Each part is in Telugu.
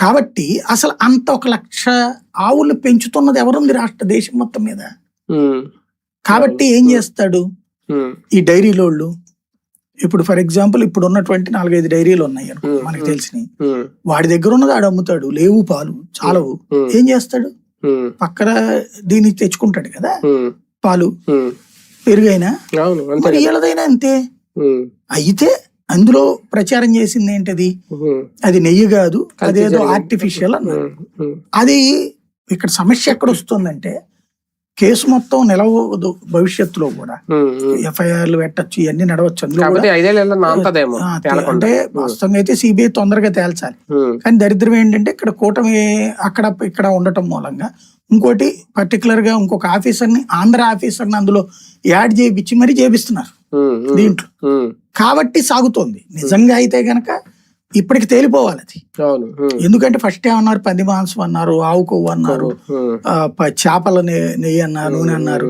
కాబట్టి అసలు అంత 1,00,000 ఆవులు పెంచుతున్నది ఎవరుంది దేశం మొత్తం మీద. కాబట్టి ఏం చేస్తాడు ఈ డైరీలోళ్ళు, ఇప్పుడు ఫర్ ఎగ్జాంపుల్ ఇప్పుడు ఉన్నటువంటి 4-5 డైరీలు ఉన్నాయి అనుకో మనకి తెలిసినవి, వాడి దగ్గర ఉన్నది ఆడు అమ్ముతాడు, లేవు పాలు చాలవు, ఏం చేస్తాడు పక్కన దీన్ని తెచ్చుకుంటాడు కదా పాలు పెరుగైనా, మరి వీళ్ళదైనా అంతే. అయితే అందులో ప్రచారం చేసింది ఏంటది, అది నెయ్యి కాదు అదేదో ఆర్టిఫిషియల్ అన్నారు. అది ఇక్కడ సమస్య ఎక్కడ వస్తుందంటే కేసు మొత్తం నిలవదు, భవిష్యత్తులో కూడా ఎఫ్ఐఆర్లు పెట్టచ్చు, ఇవన్నీ నడవచ్చు. అందులో అంటే వాస్తవంగా అయితే సిబిఐ తొందరగా తేల్చాలి, కానీ దరిద్రం ఏంటంటే ఇక్కడ కూటమి అక్కడ ఇక్కడ ఉండటం మూలంగా ఇంకోటి పర్టికులర్ గా ఇంకొక ఆఫీసర్ని, ఆంధ్ర ఆఫీసర్ని అందులో యాడ్ చేయించి మరీ చేపిస్తున్నారు దీంట్లో. కాబట్టి సాగుతోంది. నిజంగా అయితే గనక ఇప్పటికి తేలిపోవాలి అది. ఎందుకంటే ఫస్ట్ ఏమన్నారు, పంది మాంసం అన్నారు, ఆవు కొవ్వు అన్నారు, చేపల నెయ్యి అన్నారు, నూనె అన్నారు.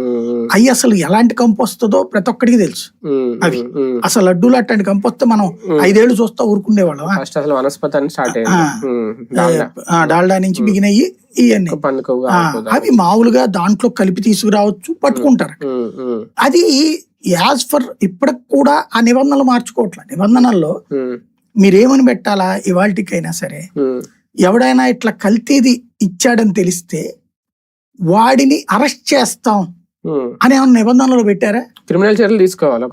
అవి అసలు ఎలాంటి కంపు వస్తుందో ప్రతి ఒక్కడికి తెలుసు. అవి అసలు లడ్డూలు అట్లాంటి కంపు వస్తే మనం 5 ఏళ్ళు చూస్తా ఊరుకుండేవాళ్ళం. డాల్డా నుంచి బిగినయ్యి ఇవన్నీ అవి మామూలుగా దాంట్లో కలిపి తీసుకురావచ్చు, పట్టుకుంటారు. అది యాజ్ ఫర్ ఇప్పటికి కూడా ఆ నిబంధనలు మార్చుకోవట్లే. నిబంధనల్లో మీరేమని పెట్టాలా, ఇవాళకైనా సరే ఎవడైనా ఇట్లా కల్తీది ఇచ్చాడని తెలిస్తే వాడిని అరెస్ట్ చేస్తాం అని ఏమన్నా నిబంధనలు పెట్టారా? క్రిమినల్ చర్యలు తీసుకోవాలి.